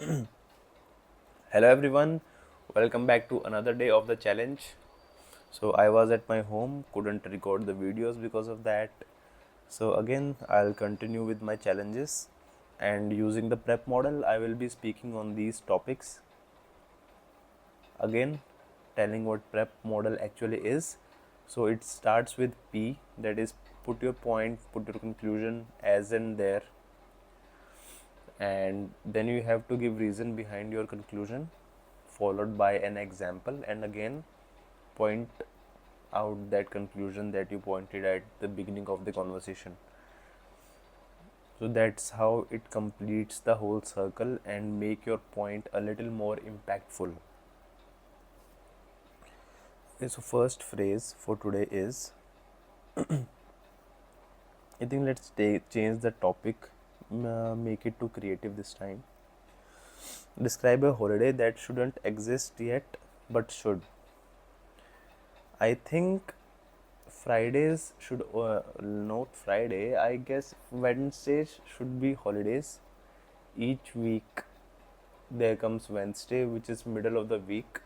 Hello everyone, welcome back to another day of the challenge. So I was at my home, couldn't record the videos because of that. So again, I'll continue with my challenges, and using the prep model, I will be speaking on these topics. Again, telling what prep model actually is. So it starts with P, that is put your point, put your conclusion as in there, and then you have to give reason behind your conclusion, followed by an example, and again point out that conclusion that you pointed at the beginning of the conversation. So that's how it completes the whole circle and make your point a little more impactful. Okay, so first phrase for today is, I think let's change the topic, make it too creative this time. Describe a holiday that shouldn't exist yet but should. I think Fridays should, not Friday, I guess Wednesdays should be holidays. Each week there comes Wednesday, which is middle of the week.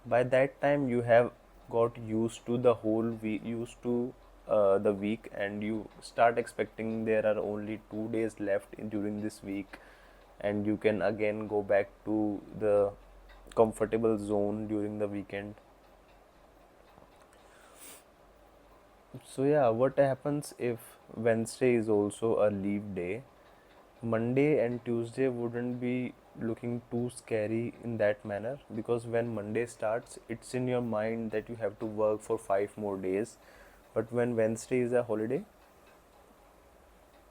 By that time you have got used to the whole week, used to the week, and you start expecting there are only 2 days left during this week, and you can again go back to the comfortable zone during the weekend. So yeah, what happens if Wednesday is also a leave day? Monday and Tuesday wouldn't be looking too scary in that manner, because when Monday starts, it's in your mind that you have to work for 5 more days. But when Wednesday is a holiday,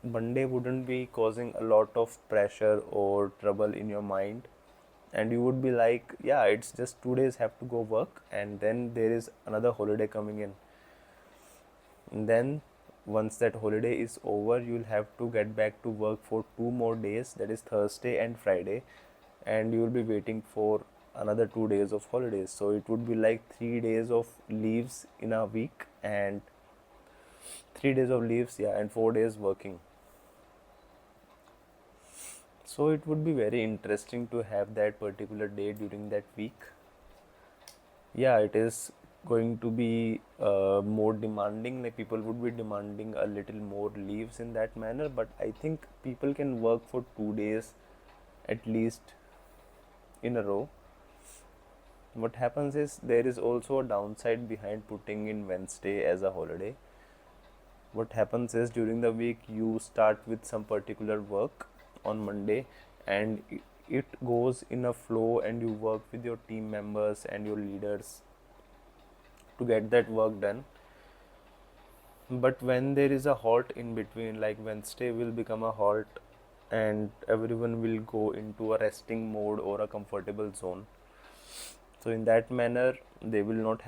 Monday wouldn't be causing a lot of pressure or trouble in your mind, and you would be like, yeah, it's just 2 days have to go work, and then there is another holiday coming in. And then once that holiday is over, you'll have to get back to work for 2 more days, that is Thursday and Friday, and you'll be waiting for another 2 days of holidays. So it would be like 3 days of leaves in a week, and 3 days of leaves, yeah, and 4 days working. So it would be very interesting to have that particular day during that week. Yeah, it is going to be more demanding, like people would be demanding a little more leaves in that manner, but I think people can work for 2 days at least in a row. What happens is there is also a downside behind putting in Wednesday as a holiday. What happens is during the week you start with some particular work on Monday, and it goes in a flow, and you work with your team members and your leaders to get that work done. But when there is a halt in between, like Wednesday will become a halt, and everyone will go into a resting mode or a comfortable zone. So in that manner, they will not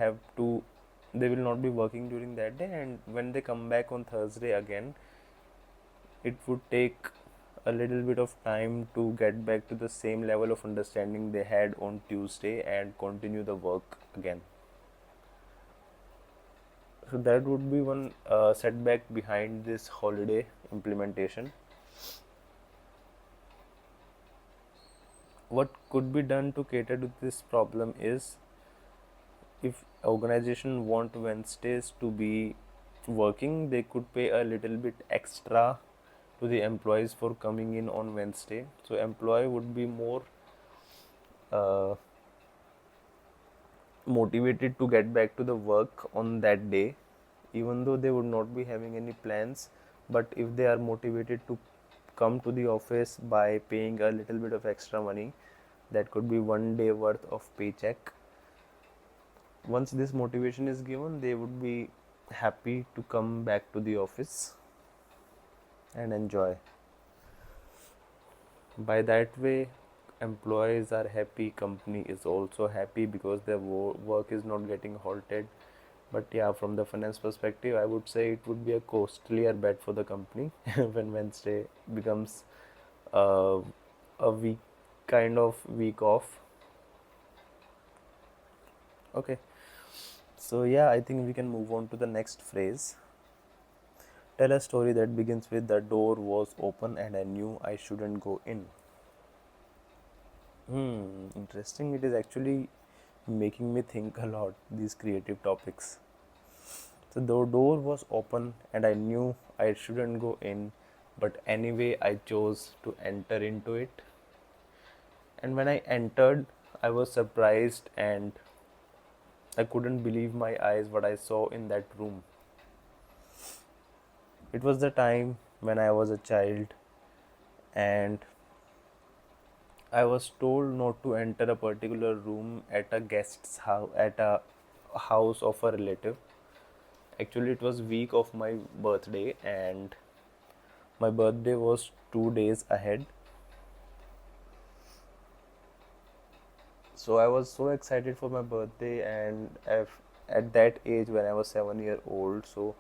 be working during that day, and when they come back on Thursday again, it would take a little bit of time to get back to the same level of understanding they had on Tuesday and continue the work again. So that would be one setback behind this holiday implementation. What could be done to cater to this problem is, if organization want Wednesdays to be working, they could pay a little bit extra to the employees for coming in on Wednesday. So employee would be more uh, motivated to get back to the work on that day, even though they would not be having any plans. But if they are motivated to come to the office by paying a little bit of extra money, that could be 1 day worth of paycheck. Once this motivation is given, they would be happy to come back to the office and enjoy. By that way, employees are happy, company is also happy, because their work is not getting halted. But yeah, from the finance perspective, I would say it would be a costlier bet for the company when Wednesday becomes uh, a week, kind of week off. Okay, so yeah, I think we can move on to the next phrase. Tell a story that begins with, the door was open and I knew I shouldn't go in. Interesting. It is actually making me think a lot, these creative topics. So the door was open and I knew I shouldn't go in, but anyway I chose to enter into it. And when I entered, I was surprised and I couldn't believe my eyes what I saw in that room. It was the time when I was a child and I was told not to enter a particular room at a guest's house, at a house of a relative. Actually, it was week of my birthday and my birthday was 2 days ahead. So I was so excited for my birthday, and at that age when I was 7 year old, so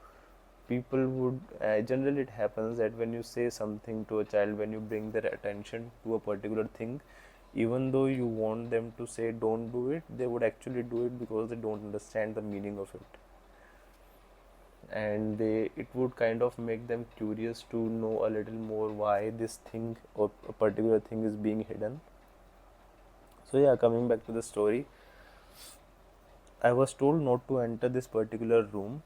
people would generally it happens that when you say something to a child, when you bring their attention to a particular thing, even though you want them to say don't do it, they would actually do it because they don't understand the meaning of it, and they it would kind of make them curious to know a little more why this thing or a particular thing is being hidden. So yeah, coming back to the story, I was told not to enter this particular room,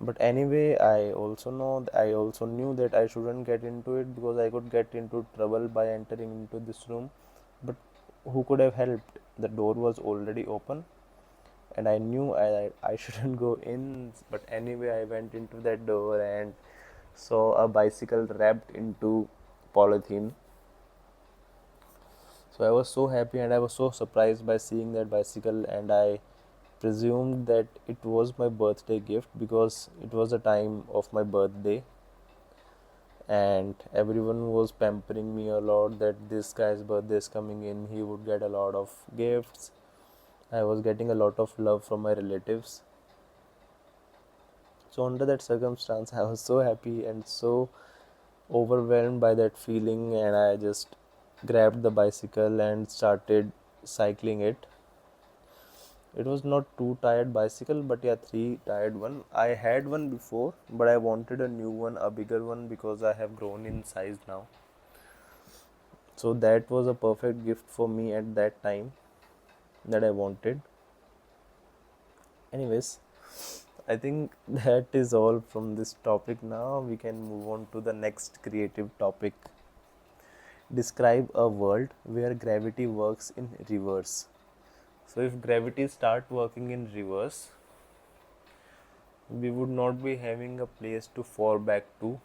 but anyway, I also knew that I shouldn't get into it because I could get into trouble by entering into this room. But who could have helped? The door was already open, and I knew I shouldn't go in. But anyway, I went into that door and saw a bicycle wrapped into polythene. So I was so happy and I was so surprised by seeing that bicycle, and I presumed that it was my birthday gift because it was the time of my birthday and everyone was pampering me a lot that this guy's birthday is coming in, he would get a lot of gifts. I was getting a lot of love from my relatives. So under that circumstance, I was so happy and so overwhelmed by that feeling, and I just grabbed the bicycle and started cycling it. It was not two tired bicycle, but yeah, three tired one. I had one before, but I wanted a new one, a bigger one, because I have grown in size now. So that was a perfect gift for me at that time that I wanted. Anyways, I think that is all from this topic. Now we can move on to the next creative topic. Describe a world where gravity works in reverse. So if gravity start working in reverse, we would not be having a place to fall back to.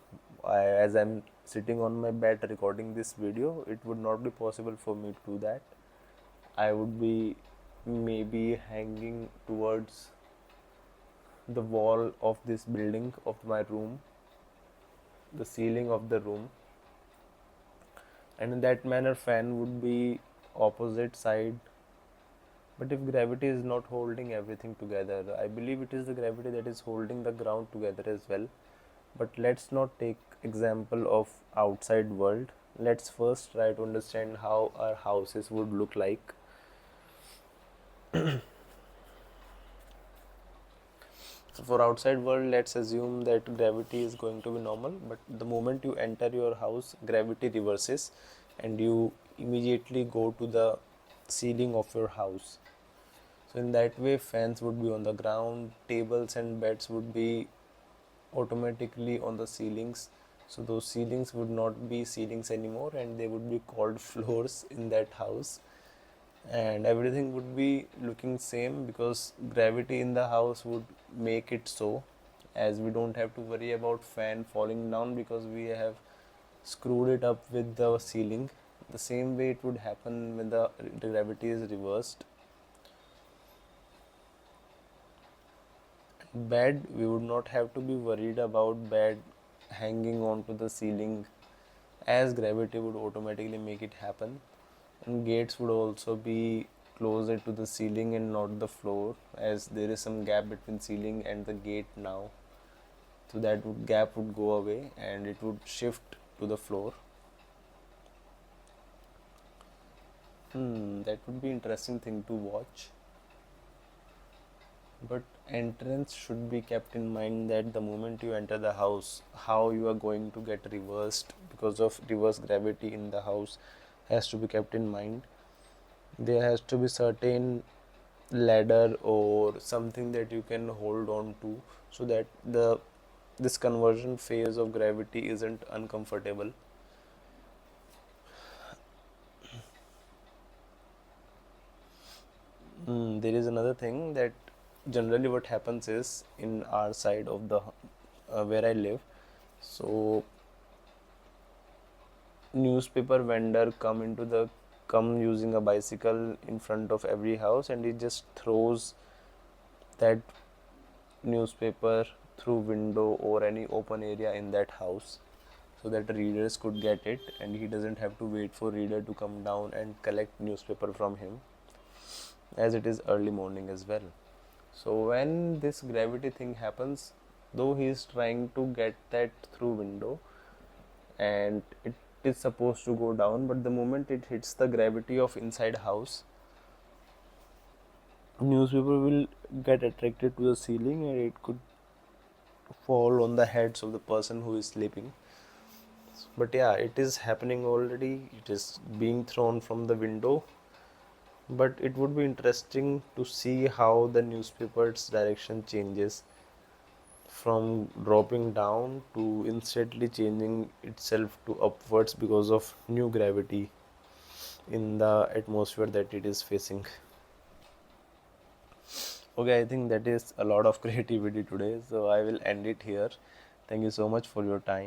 As I'm sitting on my bed recording this video, it would not be possible for me to do that. I would be maybe hanging towards the wall of this building of my room, the ceiling of the room, and in that manner fan would be opposite side. But if gravity is not holding everything together, I believe it is the gravity that is holding the ground together as well. But let's not take example of outside world. Let's first try to understand how our houses would look like. So for outside world, let's assume that gravity is going to be normal, but the moment you enter your house, gravity reverses and you immediately go to the ceiling of your house. So in that way, fans would be on the ground, tables and beds would be automatically on the ceilings. So those ceilings would not be ceilings anymore and they would be called floors in that house, and everything would be looking same because gravity in the house would make it so, as we don't have to worry about fan falling down because we have screwed it up with the ceiling. The same way it would happen when the gravity is reversed. Bed, we would not have to be worried about bed hanging onto the ceiling, as gravity would automatically make it happen. And gates would also be closer to the ceiling and not the floor, as there is some gap between ceiling and the gate now. So that gap would go away and it would shift to the floor. That would be interesting thing to watch. But entrance should be kept in mind that the moment you enter the house, how you are going to get reversed because of reverse gravity in the house has to be kept in mind. There has to be certain ladder or something that you can hold on to so that the this conversion phase of gravity isn't uncomfortable. There is another thing that generally what happens is in our side of the where I live. So newspaper vendor come using a bicycle in front of every house, and he just throws that newspaper through window or any open area in that house so that readers could get it, and he doesn't have to wait for reader to come down and collect newspaper from him, as it is early morning as well. So when this gravity thing happens, though he is trying to get that through window and it is supposed to go down, but the moment it hits the gravity of inside house, newspaper will get attracted to the ceiling and it could fall on the heads of the person who is sleeping. But yeah, it is happening already. It is being thrown from the window. But it would be interesting to see how the newspaper's direction changes from dropping down to instantly changing itself to upwards because of new gravity in the atmosphere that it is facing. Okay, I think that is a lot of creativity today, so I will end it here. Thank you so much for your time.